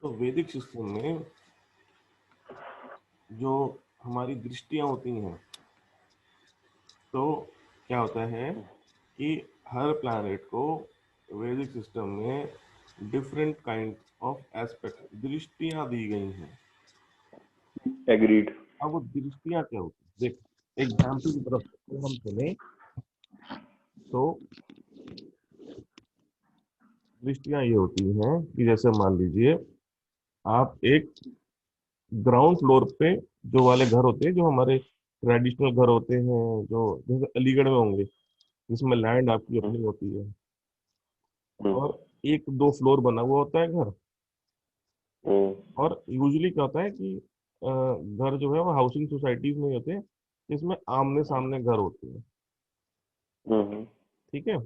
तो वैदिक सिस्टम में जो हमारी दृष्टियां होती हैं, तो क्या होता है कि हर प्लैनेट को वैदिक सिस्टम में डिफरेंट काइंड ऑफ एस्पेक्ट दृष्टियां दी गई हैं। एग्रीड। अब वो दृष्टियां क्या होती हैं, देख एग्जाम्पल की तरफ से हम चले तो दृष्टियां ये होती हैं कि जैसे मान लीजिए आप एक ग्राउंड फ्लोर पे जो वाले घर होते हैं, जो हमारे ट्रेडिशनल घर होते हैं, जो जैसे अलीगढ़ में होंगे, जिसमें लैंड आपकी अपनी होती है और एक दो फ्लोर बना हुआ होता है घर। और यूजुअली क्या होता है कि घर जो है वो हाउसिंग सोसाइटीज में ही होते हैं, जिसमें आमने सामने घर होते हैं। ठीक है।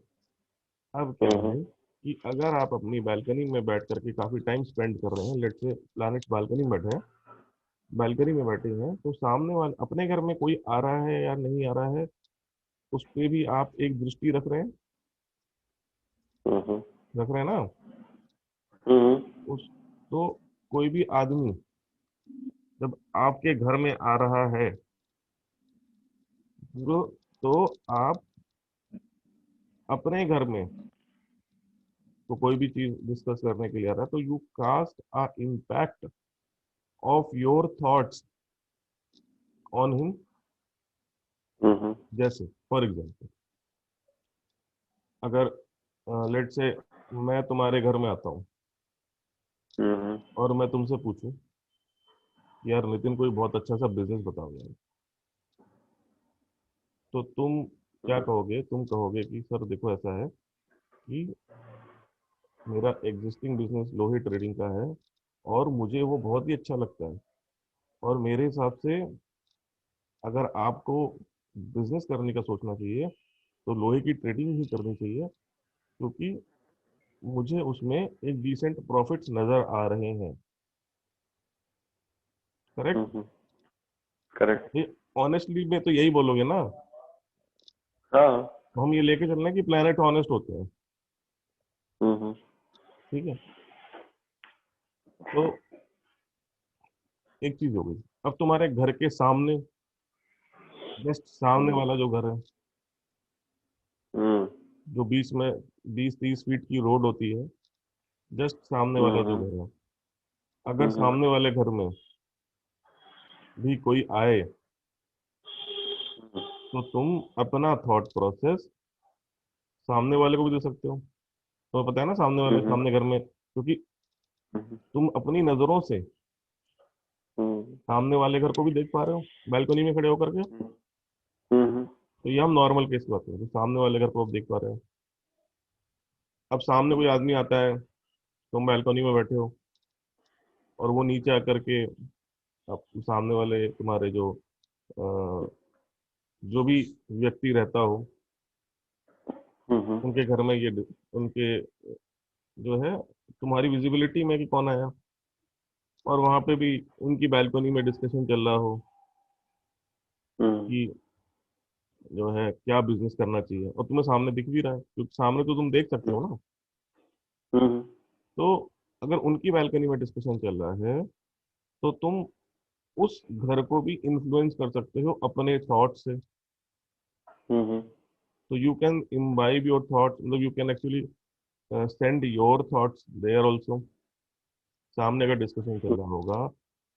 अब क्या है कि अगर आप अपनी बालकनी में बैठ करके काफी टाइम स्पेंड कर रहे हैं, लेट से प्लैनेट बालकनी में बैठे हैं, बालकनी में बैठे हैं, तो सामने वाले अपने घर में कोई आ रहा है या नहीं आ रहा है, उस पे भी आप एक दृष्टि रख रहे हैं। रख रहे हैं ना। उस तो कोई भी आदमी जब आपके घर में आ रहा है, तो आप अपने घर में तो कोई भी चीज डिस्कस करने के लिए आ रहा है, तो you cast a impact of your thoughts on him. जैसे फॉर एग्जाम्पल, अगर लेट से मैं तुम्हारे घर में आता हूँ और मैं तुमसे पूछूं, यार नितिन कोई बहुत अच्छा सा बिजनेस बताओ यार, तो तुम क्या कहोगे? तुम कहोगे कि सर देखो ऐसा है कि मेरा एग्जिस्टिंग बिजनेस लोहे ट्रेडिंग का है और मुझे वो बहुत ही अच्छा लगता है, और मेरे हिसाब से अगर आपको बिजनेस करने का सोचना चाहिए तो लोहे की ट्रेडिंग ही करनी चाहिए, क्योंकि मुझे उसमें एक डिसेंट प्रॉफिट्स नजर आ रहे हैं। करेक्ट। करेक्ट। ये ऑनेस्टली में तो यही बोलोगे ना। हाँ। तो हम ये लेके चल रहे हैं कि प्लेनेट ऑनेस्ट होते हैं। ठीक है। तो एक चीज हो गई। अब तुम्हारे घर के सामने, जस्ट सामने वाला जो घर है, जो बीच में 20-30 फीट की रोड होती है, जस्ट सामने वाला जो घर है, अगर सामने वाले घर में भी कोई आए, तो तुम अपना थॉट प्रोसेस सामने वाले को भी दे सकते हो। तो पता है ना, सामने वाले सामने घर में, क्योंकि तुम अपनी नजरों से सामने वाले घर को भी देख पा रहे हो बैल्कनी में खड़े होकर के। तो ये हम नॉर्मल केस की बात करें, तो सामने वाले घर को आप देख पा रहे हो। अब सामने कोई आदमी आता है, तुम बैल्कनी में बैठे हो, और वो नीचे आकर के अब सामने वाले तुम्हारे जो भी व्यक्ति रहता हो, उनके घर में उनके जो है तुम्हारी विजिबिलिटी में कि कौन आया, और वहां पे भी उनकी बैल्कनी में डिस्कशन चल रहा हो कि जो है क्या बिजनेस करना चाहिए, और तुम्हें सामने दिख भी रहा है क्योंकि सामने तो तुम देख सकते हो ना। तो अगर उनकी बैल्कनी में डिस्कशन चल रहा है, तो तुम उस घर को भी इन्फ्लुएंस कर सकते हो अपने थॉट से। तो you can imbibe your thought, मतलब you can actually send your thoughts there also. सामने अगर डिस्कशन चल रहा होगा,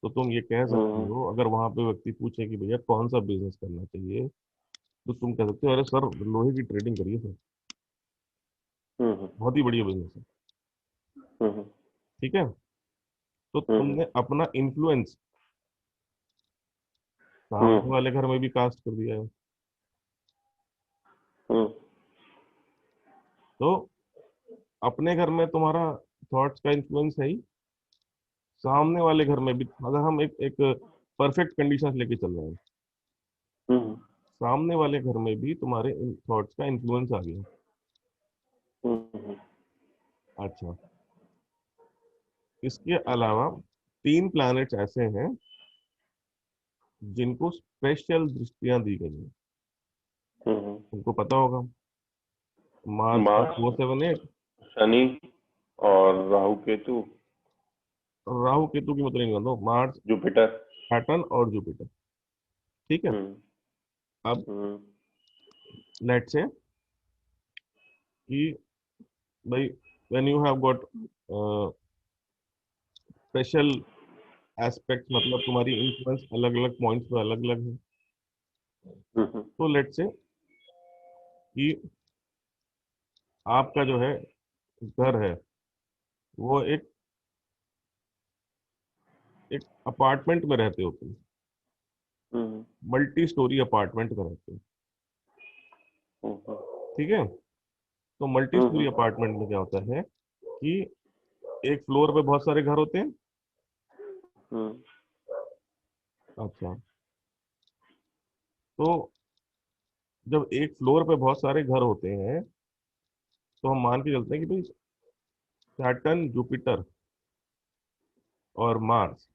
तो तुम ये कह सकते हो, अगर वहां पे व्यक्ति पूछे कि भैया कौन सा बिजनेस करना चाहिए, तो तुम कह सकते हो अरे सर लोहे की ट्रेडिंग करिए सर, बहुत ही बढ़िया बिजनेस है। ठीक है। तो तुमने अपना इन्फ्लुएंस सामने वाले घर में भी कास्ट कर दिया है। तो अपने घर में तुम्हारा थॉट्स का इन्फ्लुएंस है ही, सामने वाले घर में भी अगर हम एक एक परफेक्ट कंडीशन लेके चल रहे हैं, सामने वाले घर में भी तुम्हारे इन थॉट्स का इन्फ्लुएंस आ गया। अच्छा। इसके अलावा 3 प्लैनेट्स ऐसे हैं जिनको स्पेशल दृष्टियां दी गई हैं। तुमको पता होगा, मार्स का मार्स, 478, शनि और राहु केतु। राहु केतु की मतलब नहीं दो, मार्स, जुपिटर। सैटर्न और जुपिटर। ठीक है। हम्म। अब हम्म। लेट्स से कि भाई when you have got special aspect, मतलब तुम्हारी इन्फ्लुएंस अलग अलग पॉइंट्स पे अलग अलग है। हम्म। तो लेट्स से कि आपका जो है घर है वो एक एक अपार्टमेंट में रहते हो तुम, हम्म। मल्टी स्टोरी अपार्टमेंट में रहते हो। हम्म। ठीक है। तो मल्टी स्टोरी हम्म। अपार्टमेंट में क्या होता है कि एक फ्लोर पे बहुत सारे घर होते हैं। हम्म। अच्छा। तो जब एक फ्लोर पे बहुत सारे घर होते हैं तो हम मान के चलते हैं कि भाई सैटर्न, जुपिटर और मार्स,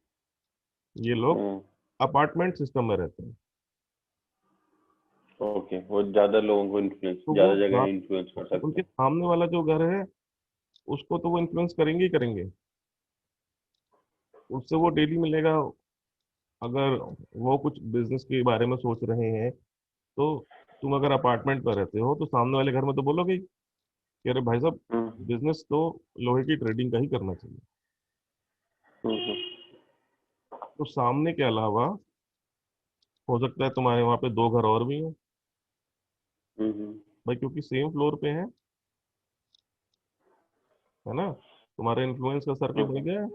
ये लोग हम्म। अपार्टमेंट सिस्टम में रहते हैं। ओके, वो ज्यादा लोगों को इन्फ्लुएंस, तो वो ज्यादा जगह इन्फ्लुएंस कर सकते उनके हैं। सामने वाला जो घर है उसको तो वो इन्फ्लुएंस करेंगे ही करेंगे, उससे वो डेली मिलेगा। अगर वो कुछ बिजनेस के बारे में सोच रहे हैं तो तुम अगर अपार्टमेंट पर रहते हो तो सामने वाले घर में तो बोलोगे ही कि अरे भाई साहब, हम्म। बिजनेस तो लोहे की ट्रेडिंग का ही करना चाहिए। हम्म। तो सामने के अलावा हो सकता है तुम्हारे वहां पे दो घर और भी हैं हम्म। भाई, क्योंकि सेम फ्लोर पे है ना, तुम्हारे इन्फ्लुएंस का सर्कल बढ़ हम्म। गया है।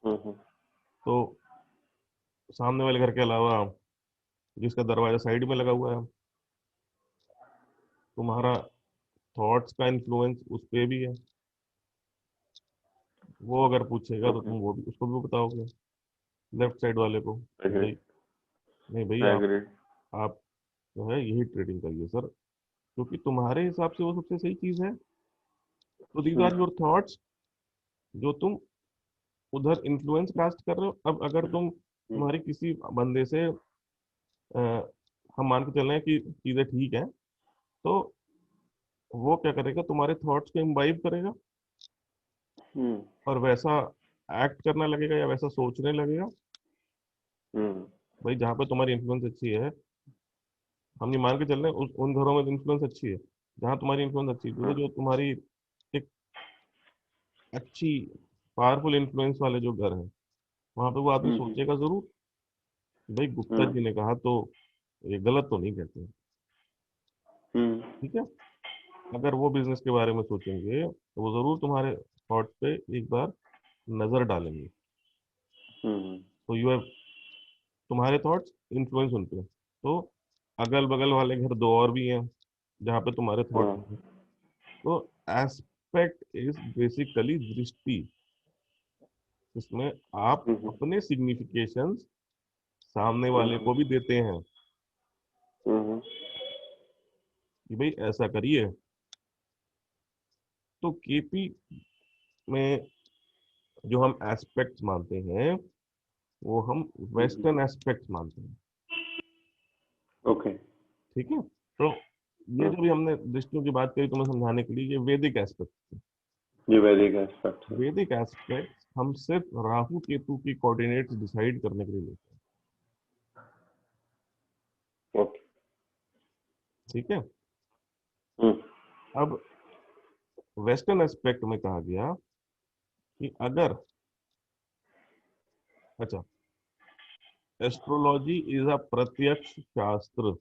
हम्म। तो सामने वाले घर के अलावा जिसका दरवाजा साइड में लगा हुआ है, तुम्हारा थॉट्स का इन्फ्लुएंस उस पे भी है। वो अगर पूछेगा तो ओके। तुम वो भी उसको भी बताओगे, लेफ्ट साइड वाले को कि भाई, एग्रीड। नहीं भाई, एग्रीड। आप जो है यही ट्रेडिंग करिए सर, क्योंकि तुम्हारे हिसाब से वो सबसे सही चीज है। तो these are hmm. Your thoughts जो तुम उधर इन्फ्लुएंस कास्ट कर रहे हो। अब अगर तुम हम्म। तुम्हारी किसी बंदे से अ, हम मान के चल रहे हैं कि चीजें ठीक है, तो वो क्या करेगा, तुम्हारे थॉट्स को इम्बाइब करेगा हम्म। और वैसा एक्ट करने लगेगा या वैसा सोचने लगेगा। हम्म। भाई जहाँ पे तुम्हारी इन्फ्लुएंस अच्छी है, हम ये मान के चल रहे हैं उन घरों में इन्फ्लुएंस अच्छी है। जहाँ तुम्हारी इन्फ्लुएंस अच्छी है, हम्म। जो तुम्हारी एक अच्छी पावरफुल इन्फ्लुएंस वाले जो घर हैं, वहां पे वो आदमी हम्म। सोचेगा जरूर कि भाई गुप्ता हम्म। जी ने कहा तो ये गलत तो नहीं कहते। हम्म। ठीक है। अगर वो बिजनेस के बारे में सोचेंगे तो वो जरूर तुम्हारे थॉट पे एक बार नजर डालेंगे। हम्म। तो यू हैव, तुम्हारे थॉट्स इन्फ्लुएंस उन पे। तो अगल बगल वाले घर दो और भी हैं जहाँ पे तुम्हारे थॉट्स हम्म। हैं। तो एस्पेक्ट इज बेसिकली दृष्टि, इसमें आप हम्म। अपने सिग्निफिकेशंस सामने वाले हम्म। को भी देते हैं हम्म। कि भाई ऐसा करिए। तो केपी में जो हम एस्पेक्ट्स मानते हैं वो हम हम्म। वेस्टर्न एस्पेक्ट्स मानते हैं। ओके। ठीक है। तो ये हम्म। जो भी हमने दृष्टियों की बात करी तुम्हें समझाने के लिए, ये वैदिक एस्पेक्ट। ये वैदिक एस्पेक्ट है। वैदिक एस्पेक्ट हम सिर्फ राहु केतु की कोऑर्डिनेट्स डिसाइड करने के लिए लेते हैं। ओके। ठीक है। हम्म। अब वेस्टर्न एस्पेक्ट में कहा गया कि अगर, अच्छा, एस्ट्रोलॉजी इज अ प्रत्यक्ष शास्त्र,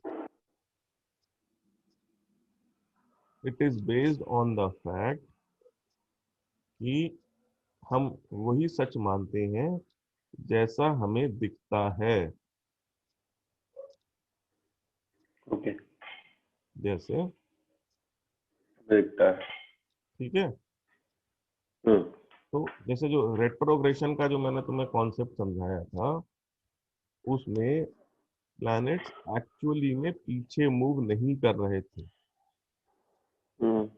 it is based on the fact कि हम वही सच मानते हैं जैसा हमें दिखता है। ओके। जैसे, दिखता है। ठीक है, हम्म। तो जैसे जो रेट्रोग्रेशन का जो मैंने तुम्हें कॉन्सेप्ट समझाया था, उसमें प्लैनेट्स एक्चुअली में पीछे मूव नहीं कर रहे थे। हम्म।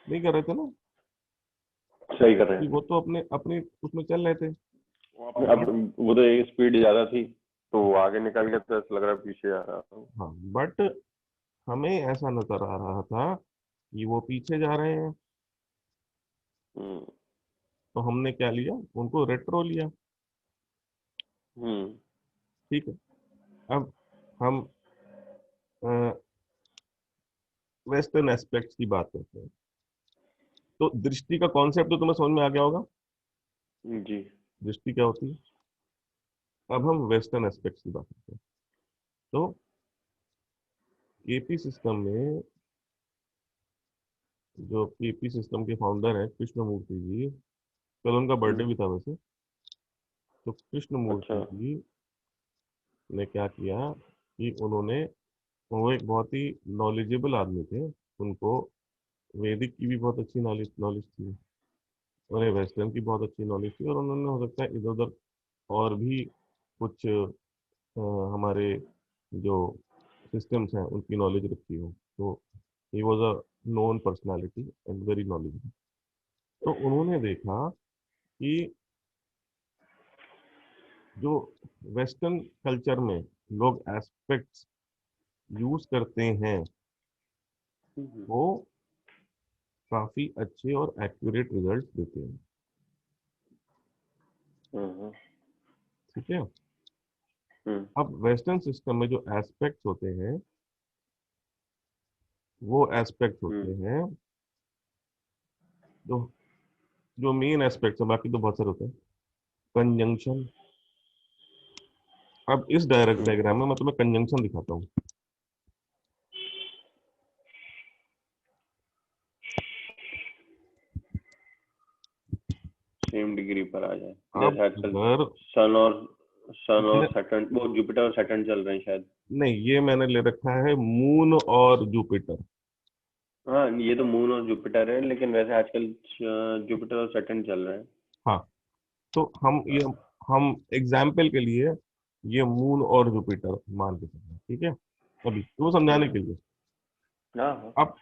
नहीं कर रहे थे ना, सही कर रहे कि हैं। वो तो अपने अपने उसमें चल रहे थे। अब बट, वो तो एक स्पीड ज्यादा थी, तो वो आगे निकल गया, तो ऐसा लग रहा है पीछे आ रहा था। हाँ, बट हमें ऐसा नजर आ रहा था कि वो पीछे जा रहे हैं। हम्म। तो हमने क्या लिया, उनको रेट्रो लिया। हम्म। ठीक है। अब हम वेस्टर्न एस्पेक्ट्स की बात करते हैं। तो दृष्टि का कॉन्सेप्ट तो तुम्हें समझ में आ गया होगा, जी। दृष्टि क्या होती है। अब हम वेस्टर्न एस्पेक्ट्स की बात करते हैं। तो केपी सिस्टम में, जो केपी सिस्टम के फाउंडर हैं कृष्णमूर्ति जी, कल उनका बर्थडे भी था वैसे। तो अच्छा। कृष्णमूर्ति जी ने क्या किया कि उन्होंने, वो एक बहुत ही नॉलेजेबल आदमी थे, उनको वैदिक की भी बहुत अच्छी नॉलेज नॉलेज थी, उन्हें वेस्टर्न की बहुत अच्छी नॉलेज थी, और उन्होंने हो सकता है इधर उधर और भी कुछ हमारे जो सिस्टम्स हैं उनकी नॉलेज रखी हो। तो he was a known personality and very knowledgeable. तो उन्होंने देखा कि जो वेस्टर्न कल्चर में लोग एस्पेक्ट्स यूज करते हैं, हम्म। वो काफी अच्छे और एक्यूरेट रिजल्ट देते हैं। हम्म। ठीक है। हम्म। अब वेस्टर्न सिस्टम में जो एस्पेक्ट्स होते हैं, वो एस्पेक्ट्स होते हम्म। हैं जो जो मेन एस्पेक्ट्स है, बाकी तो बहुत सारे होते हैं। कंजंक्शन। अब इस डायरेक्ट हम्म। डायग्राम में मैं तुम्हें कंजंक्शन दिखाता हूँ। सेम डिग्री पर आ जाए, अब जैसे आजकल अगर सन और मैंने, सैटर्न, वो जुपिटर और सैटर्न चल रहे हैं शायद। नहीं, ये मैंने ले रखा है मून और जुपिटर। हाँ, ये तो मून और जुपिटर है, लेकिन वैसे आजकल जुपिटर और सैटर्न चल रहे हैं। हाँ, तो हम एग्जाम्पल के लिए ये मून और जुपिटर मान के चलते हैं, ठीक है, अभी तो वो समझाने हम्म। के लिए। हाँ हाँ। अब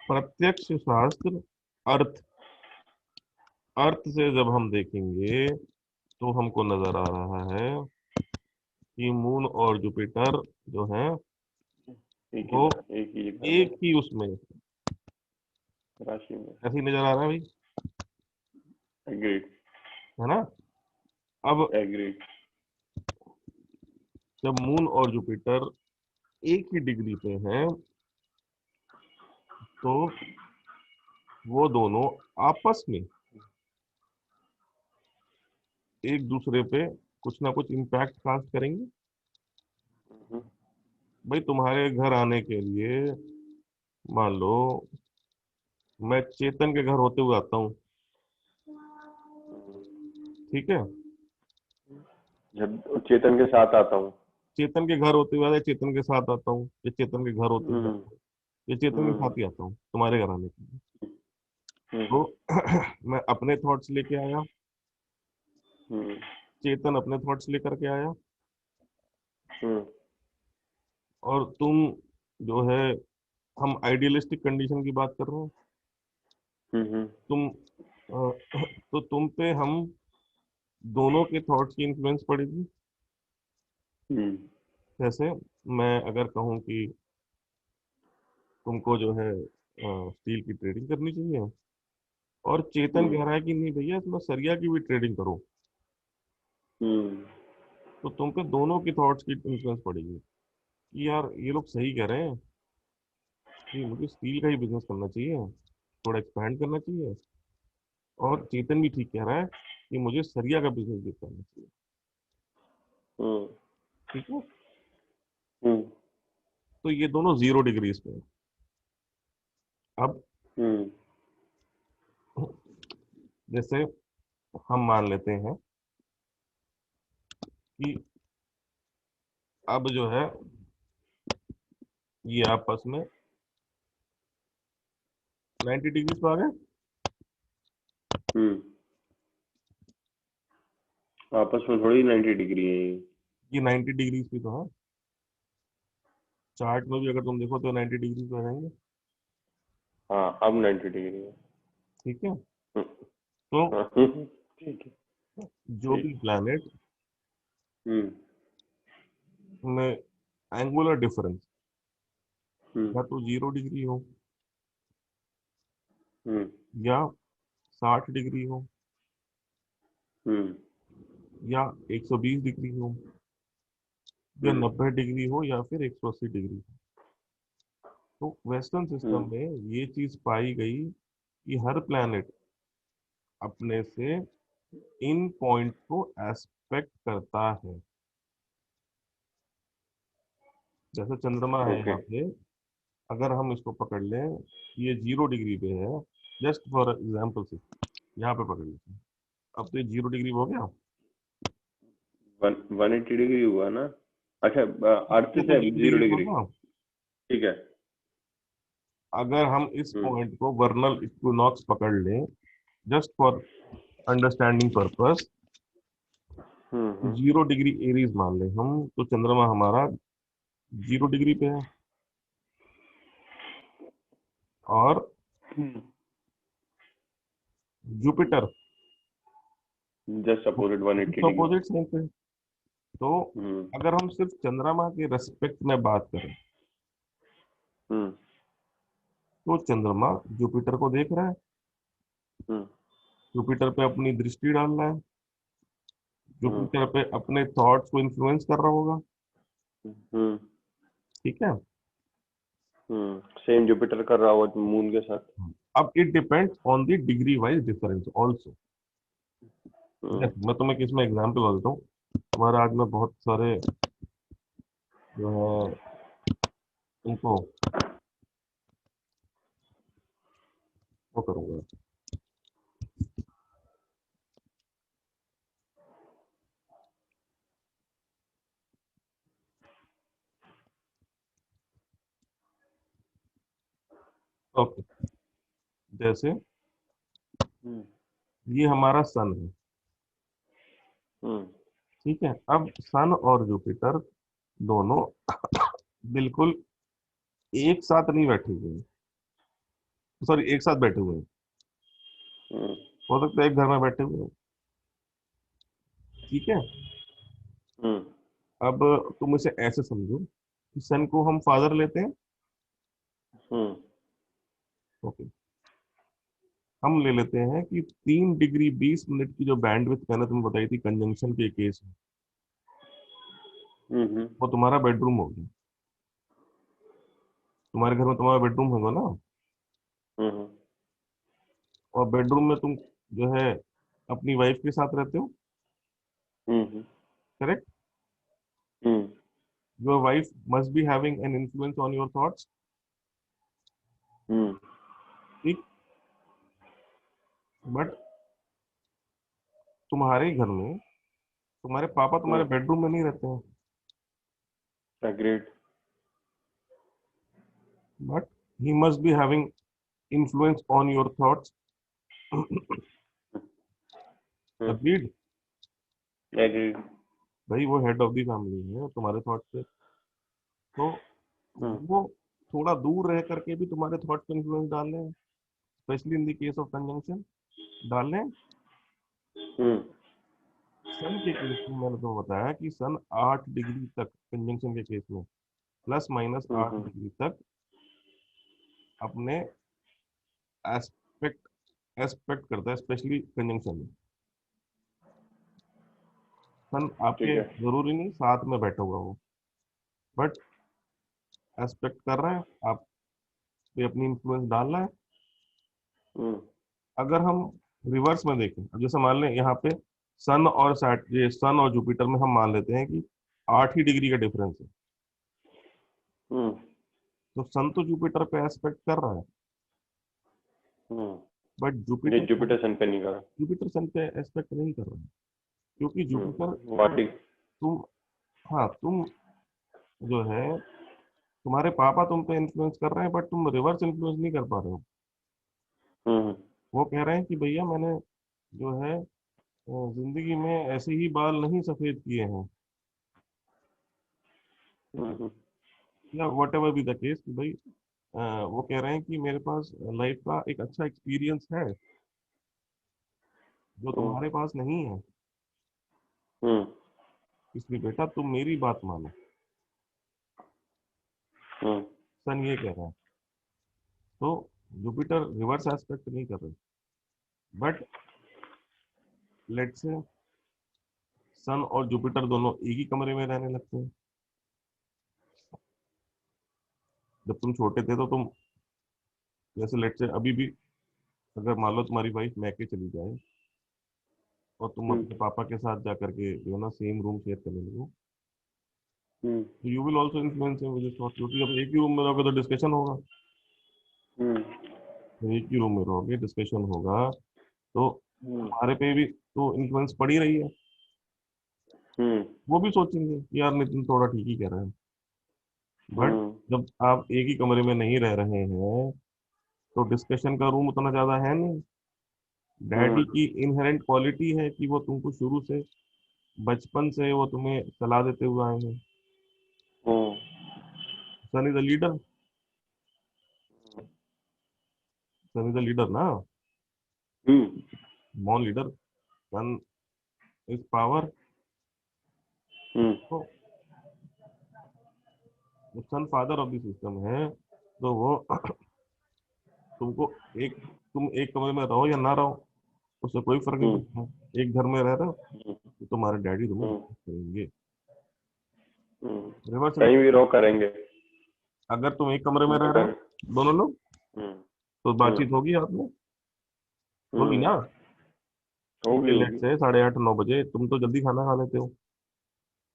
प्रत्यक्ष शास्त्र, अर्थ, अर्थ से जब हम देखेंगे तो हमको नजर आ रहा है कि मून और जुपिटर जो है वो एक ही जगह में, एक ही उसमें, राशि में। ऐसे ही नजर आ रहा है भाई, एग्रीड। है ना। अब एग्रीड। जब मून और जुपिटर एक ही डिग्री पे हैं, तो वो दोनों आपस में एक दूसरे पे कुछ ना कुछ इम्पैक्ट कास्ट करेंगे। भाई तुम्हारे घर आने के लिए, मान लो मैं चेतन के घर होते हुए आता हूँ, ठीक है, जब चेतन के साथ आता हूँ। चेतन के घर होते हुए आता, चेतन के साथ आता हूँ, या चेतन के घर होते हुए हम्म। आता हूँ, या चेतन के हम्म। साथ ही आता हूँ तुम्हारे घर आने के लिए। तो हम्म। मैं अपने थॉट्स लेके आया, हम्म। चेतन अपने थॉट्स लेकर के आया, हम्म। और तुम जो है, हम आइडियलिस्टिक कंडीशन की बात कर रहे हैं, हम्म। तुम तो तुम पे हम दोनों के थॉट्स की इन्फ्लुएंस पड़ेगी। हम्म। जैसे मैं अगर कहूँ कि तुमको जो है स्टील की ट्रेडिंग करनी चाहिए, और चेतन हम्म। कह रहा है कि नहीं भैया इसमें सरिया की भी ट्रेडिंग करो, हम्म। तो तुम पे दोनों की थॉट्स की इन्फ्लुएंस पड़ेगी कि यार ये लोग सही कह रहे हैं कि मुझे स्टील का ही बिजनेस करना चाहिए, थोड़ा एक्सपैंड करना चाहिए, और चेतन भी ठीक कह रहा है कि मुझे सरिया का बिजनेस भी करना चाहिए। हम्म। ठीक है। हम्म। तो ये दोनों 0 डिग्रीज पे हैं। अब हम्म। जैसे हम मान लेते हैं कि अब जो है ये आपस में 90 डिग्रीज पे आ गए। हम्म। आपस में थोड़ी 90 डिग्री है ये। ये 90 डिग्रीज पे तो है, चार्ट में भी अगर तुम देखो तो 90 डिग्रीज पे आ जाएंगे। हाँ, अब 90 डिग्री है। ठीक है। हम्म। तो हाँ, ठीक है। जो भी ठीक। प्लैनेट हम्म। में एंगुलर डिफरेंस हम्म। या तो 0 डिग्री हो हम्म। या 60 डिग्री हो, या 120 डिग्री हो, या 90 डिग्री हो, या फिर 180 डिग्री। तो वेस्टर्न सिस्टम में ये चीज पाई गई कि हर प्लैनेट अपने से इन पॉइंट को एस्पेक्ट करता है। जैसे चंद्रमा है ओके। यहाँ पे, अगर हम इसको पकड़ लें, ये 0 डिग्री पे है, जस्ट फॉर एग्जाम्पल से यहाँ पे पकड़ लेते हैं। अब तो ये 0 डिग्री हो गया। 180 डिग्री हुआ ना? अच्छा, अर्थ ये तो से 0 डिग्री जीरो हुआ डिग्री ना। ठीक है। अगर हम इस हम्म पॉइंट को वर्नल इक्विनॉक्स पकड़ लें, just for understanding purpose, hmm 0 degree Aries मान लें हम, तो चंद्रमा हमारा 0 डिग्री पे है, और Jupiter just opposite 180 degree. Opposite side पे। तो हम्म अगर हम सिर्फ चंद्रमा के रेस्पेक्ट में बात करें, हम्म तो चंद्रमा जुपिटर को देख रहा है, हम्म जुपिटर पे अपनी दृष्टि डाल रहा है, हम्म जुपिटर पे अपने थॉट्स को इन्फ्लुएंस कर रहा होगा। हम्म ठीक है। सेम जुपिटर कर रहा हुआ मून के साथ। अब it depends on the degree wise difference also. हम्म मैं तुम्हें किसमें एग्जांपल देता हूँ। हमारे आज में बहुत सारे जो है उनको वो करूंगा। ओके, जैसे हम्म ये हमारा सन है। हम्म ठीक है। अब सन और जुपिटर दोनों बिल्कुल एक साथ नहीं बैठे हुए हैं, सॉरी एक साथ बैठे हुए हैं। हम्म हो सकता है एक घर में बैठे हुए हैं। ठीक है। हम्म अब तुम इसे ऐसे समझो कि सन को हम फादर लेते हैं। हम्म ओके। हम ले लेते हैं कि 3 डिग्री 20 मिनट की जो बैंडविड्थ मैंने तुम्हें बताई थी कंजंक्शन के केस में, हम्म वो तुम्हारा बेडरूम होगी। तुम्हारे घर में तुम्हारा बेडरूम होगा ना, हम्म और बेडरूम में तुम जो है अपनी वाइफ के साथ रहते हो। Hmm correct. Hmm your wife must be having an influence on your thoughts. हम्म ठीक। बट तुम्हारे घर में तुम्हारे पापा तुम्हारे बेडरूम में नहीं रहते हैं, agreed. But he must be having influence on your thoughts. Agreed. Agreed. भाई वो हेड ऑफ द फैमिली है तुम्हारे थॉट से। तो हम्म वो थोड़ा दूर रह करके भी तुम्हारे थॉट पे इन्फ्लुएंस डाल रहे हैं, specially in the case of conjunction डाल रहे हैं। हम्म सन के केस में मैंने तो बताया कि सन 8 डिग्री तक कंजंक्शन के केस में, प्लस माइनस आठ हम्म डिग्री तक अपने एस्पेक्ट एस्पेक्ट करता है, स्पेशली कंजंक्शन में। सन आपके ठीक है। जरूरी नहीं साथ में बैठा हुआ हो, बट एस्पेक्ट कर रहा है, आप पे अपनी इन्फ्लुएंस डाल रहा है। हम्म अगर हम रिवर्स में देखें, अब जैसे मान लें यहाँ पे सन और सैट ये सन और जुपिटर में हम मान लेते हैं कि 8 ही डिग्री का डिफरेंस है। हम्म तो सन तो जुपिटर पे एस्पेक्ट कर रहा है, बट ये जुपिटर जुपिटर सन पे नहीं करा। जुपिटर सन पे एस्पेक्ट नहीं कर रहा है, क्योंकि जुपिटर वाटी। तुम, हाँ तुम जो है तुम्हारे पापा तुम पे इन्फ्लुएंस कर रहे हैं, बट तुम रिवर्स इन्फ्लुएंस नहीं कर पा रहे हो। हम्म वो कह रहे हैं कि भैया मैंने जो है जिंदगी में ऐसे ही बाल नहीं सफेद किए हैं। ठीक है। हम्म या what ever be the case कि भाई वो कह रहे हैं कि मेरे पास लाइफ का एक अच्छा एक्सपीरियंस है जो हम्म तुम्हारे पास नहीं है, हम्म इसलिए बेटा तुम मेरी बात मानो। हम्म सन ये कह रहा है। तो जुपिटर रिवर्स एस्पेक्ट नहीं कर रहे, बट लेट्स से सन और जुपिटर दोनों एक ही कमरे में रहने लगते हैं। जब तुम छोटे थे तो तुम, जैसे लेट से अभी भी, अगर मान लो तुम्हारी वाइफ मैके चली जाए और तुम हम्म अपने पापा के साथ जा करके जो है ना सेम रूम शेयर करने लगो, हम्म तो you will also influence him with thought, क्योंकि अब एक ही रूम में रहोगे तो डिस्कशन होगा। हम्म तो एक ही रूम में रहोगे, डिस्कशन होगा, तो हम्म तुम्हारे पे भी तो इन्फ्लुएंस पड़ ही रही है। हम्म वो भी सोचेंगे कि यार नितिन थोड़ा ठीक ही कह रहा है। बट हम्म जब आप एक ही कमरे में नहीं रह रहे हैं तो डिस्कशन का रूम उतना ज्यादा है नहीं। डैडी हम्म की इनहेरेंट क्वालिटी है कि वो तुमको शुरू से, बचपन से वो तुम्हें सलाह देते हुए आए हैं। हम्म sun is a leader, sun is a leader ना, हम्म मॉन लीडर। Sun is power. हम्म तो sun father of the system है, तो वो तुमको एक, तुम एक कमरे में रहो या ना रहो, उससे कोई फर्क नहीं हम्म पड़ता। एक घर में रह रहे हो हम्म तो तुम्हारे डैडी तुम्हें हम्म guide करेंगे। हम्म। रिवर्स में, कहीं भी रहो करेंगे। अगर तुम एक कमरे में रह रहे अगर हो दोनों लोग, हम्म तो हम्म बातचीत होगी आप में, होगी हम्म ना। होगी लेट होगी। से 8:30 9 बजे तुम तो जल्दी खाना खा लेते हो,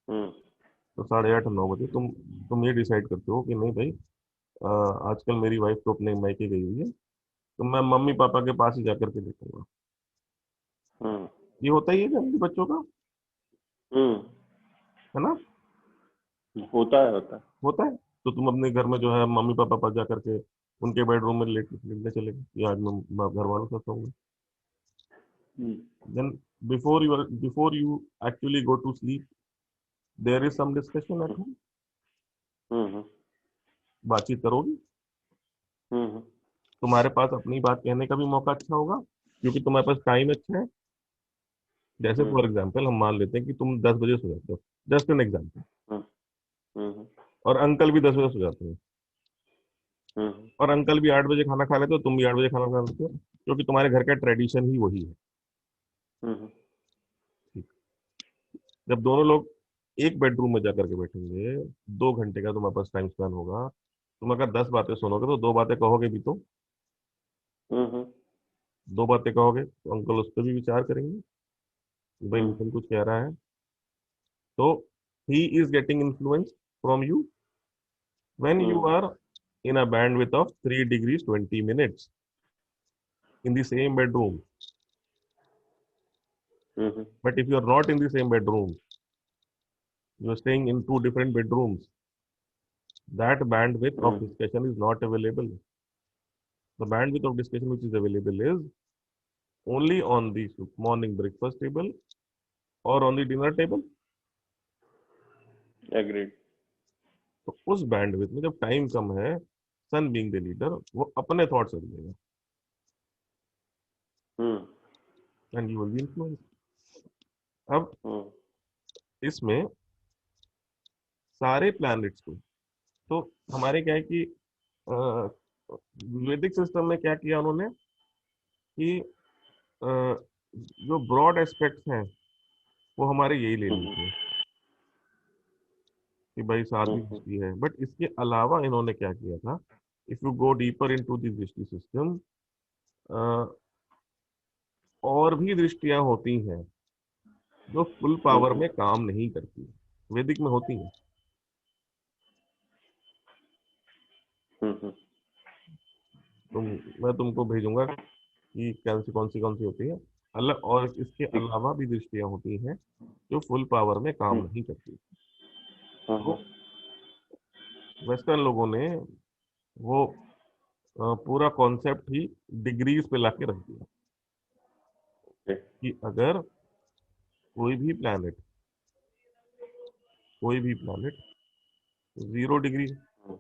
हम्म तो 8:30 9 बजे तुम ये डिसाइड करते हो कि नहीं भाई, आजकल मेरी वाइफ तो अपने मायके गई हुई है, तो मैं मम्मी पापा के पास ही जाकर के देखूंगा। हम्म ये होता ही है फैमिली बच्चों का, हम्म है ना। होता है होता है। होता है। तो तुम अपने घर में जो है मम्मी पापा पास जा करके उनके बेडरूम में लेटने चले गए कि आज मैं घर वालों के साथ सोऊंगा। Hmm then before you actually go to sleep, there is some discussion at home. हम्म बातचीत करोगी, हम्म तुम्हारे पास अपनी बात कहने का भी मौका अच्छा होगा, क्योंकि तुम्हारे पास टाइम अच्छा है। जैसे हम्म फॉर एग्जाम्पल हम मान लेते हैं कि तुम 10 बजे सो जाते हो, जस्ट एन एग्जाम्पल, हम्म हम्म और अंकल भी 10 बजे सो जाते हैं, हम्म और अंकल भी 8 बजे खाना खा लेते हो, तुम भी 8 बजे खाना खा लेते हो, क्योंकि तुम्हारे घर का ट्रेडिशन ही वही है। हम्म ठीक। जब दोनों लोग एक बेडरूम में जाकर के बैठेंगे, 2 घंटे का तुम्हारे पास टाइम स्पेंड होगा, तुम अगर 10 बातें सुनोगे तो 2 बातें कहोगे भी तो, हम्म 2 बातें कहोगे तो अंकल उस पर भी विचार करेंगे कि भाई हम्म नितिन कुछ कह रहा है, तो he is getting influence from you when you hmm are in a bandwidth of 3 degrees 20 minutes in the same bedroom. Hmm But if you are not in the same bedroom, you are staying in 2 different bedrooms, that bandwidth of hmm discussion is not available. The bandwidth of discussion which is available is only on the morning breakfast table or on the dinner table. Agreed. तो उस bandwidth में जब time कम है, सन being the leader वो अपने thoughts रखेगा, हम्म and you will be influence. अब हम्म इसमें सारे प्लैनेट्स को, तो हमारे क्या है कि वैदिक सिस्टम में क्या किया उन्होंने कि अ, जो ब्रॉड एस्पेक्ट्स हैं वो हमारे यही ले हम्म लीजिए कि भाई सातवीं हम्म दृष्टि है, बट इसके अलावा इन्होंने क्या किया था, if you go deeper into the दृष्टि सिस्टम, और भी दृष्टियां होती हैं जो फुल पावर हम्म में काम नहीं करती, वैदिक में होती हैं। हम्म तुम, मैं तुमको भेजूंगा कि कौन सी होती है अलग, और इसके ठीक। अलावा भी दृष्टियां होती हैं जो फुल पावर में काम हम्म नहीं करती। हम्म तो वेस्टर्न लोगों ने वो पूरा कॉन्सेप्ट ही डिग्रीज पे लाके रख दिया ओके। कि अगर कोई भी प्लैनेट, कोई भी प्लैनेट 0 डिग्री हम्म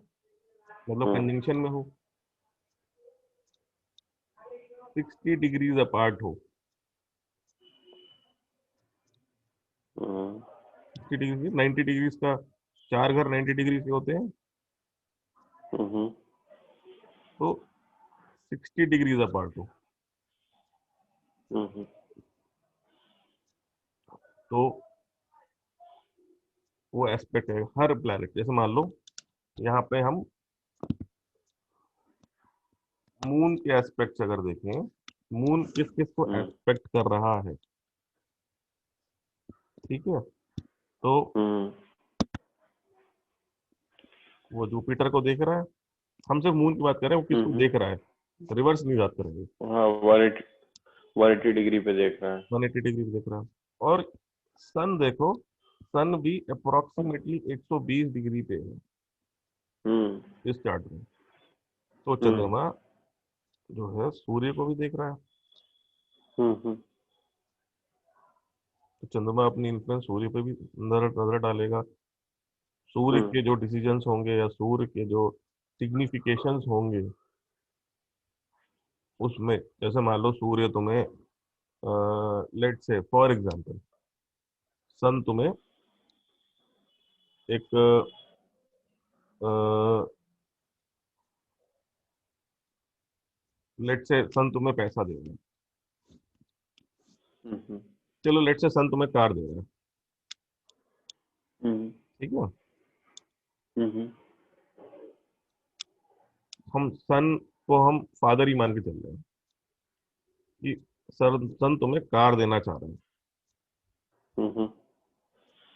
मतलब हम्म कंजंक्शन में हो, 60 डिग्रीज अपार्ट हो, 60 डिग्री 90 डिग्रीज का, 4 घर 90 डिग्री के होते हैं, हम्म तो 60 डिग्रीज अपार्ट हो, हम्म तो वो एस्पेक्ट है हर प्लैनेट। जैसे मान लो यहाँ पे हम मून के एस्पेक्ट्स अगर देखें, मून किस किस को हम्म एस्पेक्ट कर रहा है, ठीक है। तो हम्म वो जुपिटर को देख रहा है, हम सिर्फ मून की बात कर रहे हैं, वो किसको हम्म। देख रहा है, रिवर्स नहीं बात करेंगे। हाँ, 180 डिग्री पे देख रहा है। 180 डिग्री पे देख रहा है। और सन देखो, सन भी अप्रोक्सीमेटली 120 डिग्री पे है हम्म इस चार्ट में। तो हम्म चंद्रमा जो है सूर्य को भी देख रहा है। हम्म। तो चंद्रमा अपनी इन्फ्लुएंस सूर्य पे भी नजर नजर डालेगा। सूर्य हम्म के जो डिसीजंस होंगे या सूर्य के जो सिग्निफिकेशंस होंगे उसमें, जैसे मान लो सूर्य तुम्हें, लेट से फॉर एग्जांपल सन तुम्हें एक लेट से सन तुम्हें पैसा दे रहा है। हम्म चलो लेट से सन तुम्हें कार दे रहा है, हम्म ठीक है। हम्म हम सन को हम फादर ही मान के चल रहे हैं कि सर सन तुम्हें कार देना चाह रहा है। हम्म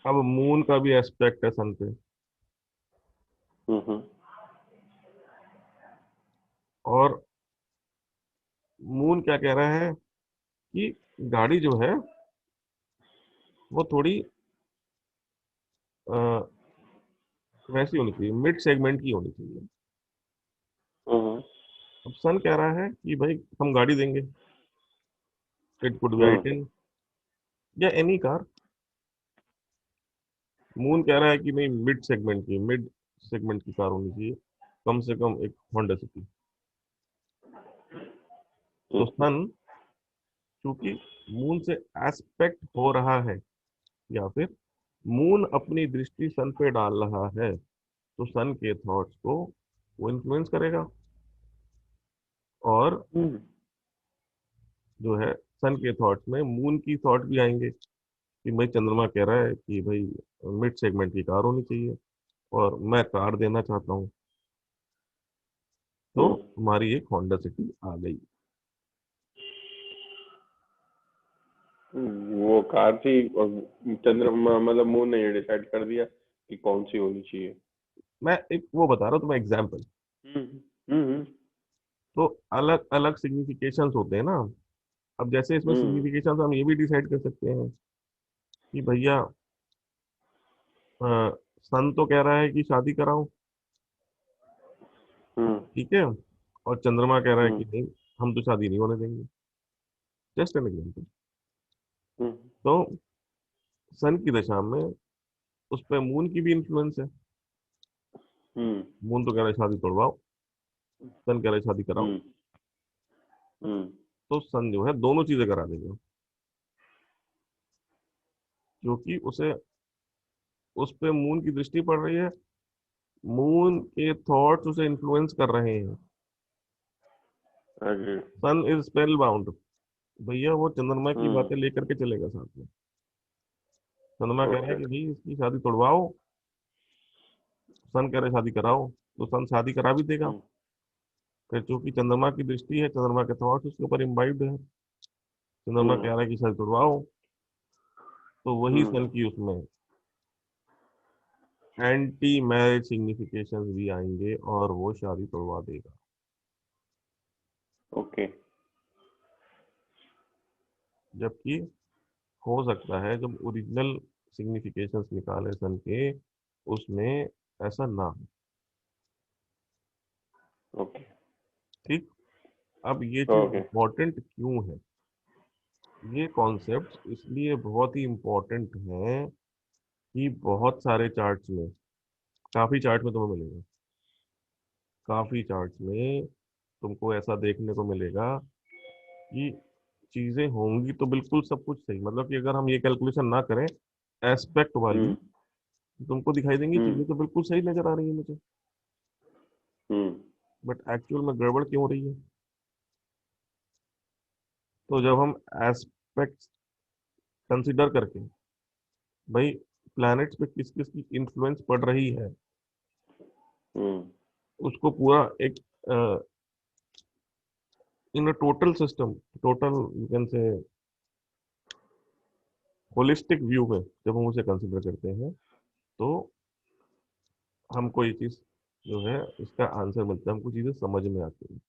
अब मून का भी एस्पेक्ट है सन पे, हम्म और मून क्या कह रहा है कि गाड़ी जो है वो थोड़ी अ, वैसी होनी चाहिए, मिड सेगमेंट की होनी चाहिए। हम्म अब सन कह रहा है कि भाई हम गाड़ी देंगे, इट कुड बी आई हम्म 10 या एनी कार। मून कह रहा है कि नहीं, मिड सेगमेंट की कार होनी चाहिए, कम से कम एक होंडा सिटी। तो हम्म सन चूंकि मून से एस्पेक्ट हो रहा है, या फिर मून अपनी दृष्टि सन पे डाल रहा है, तो सन के थॉट्स को वो इन्फ्लुएंस करेगा। और हम्म जो है सन के थॉट्स में मून की थॉट भी आएंगे कि भाई चंद्रमा कह रहा है कि भाई मिड सेगमेंट की कार होनी चाहिए और मैं कार देना चाहता हूँ। तो हम्म। हमारी एक होंडा सिटी आ गई। वो कार थी और चंद्रमा मतलब मून ने ये डिसाइड कर दिया कि कौन सी होनी चाहिए। मैं एक वो बता रहा हूँ तुम्हें एग्जाम्पल। हम्म हम्म तो अलग अलग सिग्निफिकेशंस होते हैं ना। अब जैसे इसमें हम्म सिग्निफिकेशंस हम ये भी डिसाइड कर सकते हैं कि भैया सन तो कह रहा है कि शादी कराओ, हम्म ठीक है, और चंद्रमा कह रहा है हम्म कि नहीं, हम तो शादी नहीं होने देंगे। Just an example. हम्म तो सन की दशा में उस पर मून की भी इन्फ्लुएंस है। हम्म मून तो कह रहा है शादी तोड़वाओ, सन कह रहा है शादी कराओ। हम्म हम्म तो सन जो है दोनों चीजें करा देगा, क्योंकि उसे उस पे मून की दृष्टि पड़ रही है, मून के थॉट्स उसे इन्फ्लुएंस कर रहे हैं। अरे। सन इज स्पेल बाउंड, भैया वो चंद्रमा की हम्म। बातें लेकर के चलेगा साथ में। चंद्रमा कह रहा है ओके। कि भाई इसकी शादी तोड़वाओ, सन कह रहा है शादी कराओ, तो सन शादी करा भी देगा। हम्म फिर चूंकि चंद्रमा की दृष्टि है, चंद्रमा के थॉट्स उसके ऊपर इम्बाइब्ड है, चंद्रमा हम्म कह रहा है कि शादी तोड़वाओ, तो वही हम्म। सन की उसमें एंटी मैरिज सिग्निफिकेशंस भी आएंगे और वो शादी तोड़वा देगा। ओके। जबकि हो सकता है जब ओरिजिनल सिग्निफिकेशंस निकाले सन के, उसमें ऐसा ना हो। ओके। ठीक। अब ये चीज ओके। इम्पोर्टेंट क्यों है, ये कॉन्सेप्ट इसलिए बहुत ही इम्पोर्टेंट है कि बहुत सारे चार्ट्स में, काफी चार्ट में तुम्हें मिलेगा, काफी चार्ट्स में तुमको ऐसा देखने को मिलेगा कि चीजें होंगी तो बिल्कुल सब कुछ सही, मतलब कि अगर हम ये कैलकुलेशन ना करें एस्पेक्ट वाली, हम्म तो तुमको दिखाई देंगी हम्म चीजें तो बिल्कुल सही नजर आ रही है मुझे, हम्म बट एक्चुअल में गड़बड़ क्यों हो रही है। तो जब हम एस्पेक्ट कंसिडर करके, भाई प्लैनेट्स पे किस किस की इन्फ्लुएंस पड़ रही है, हम्म। उसको पूरा एक in a total system, total you can say holistic view में जब हम उसे कंसिडर करते हैं, तो हमको ये चीज जो है इसका आंसर मिलता है, हमको चीजें समझ में आती हैं।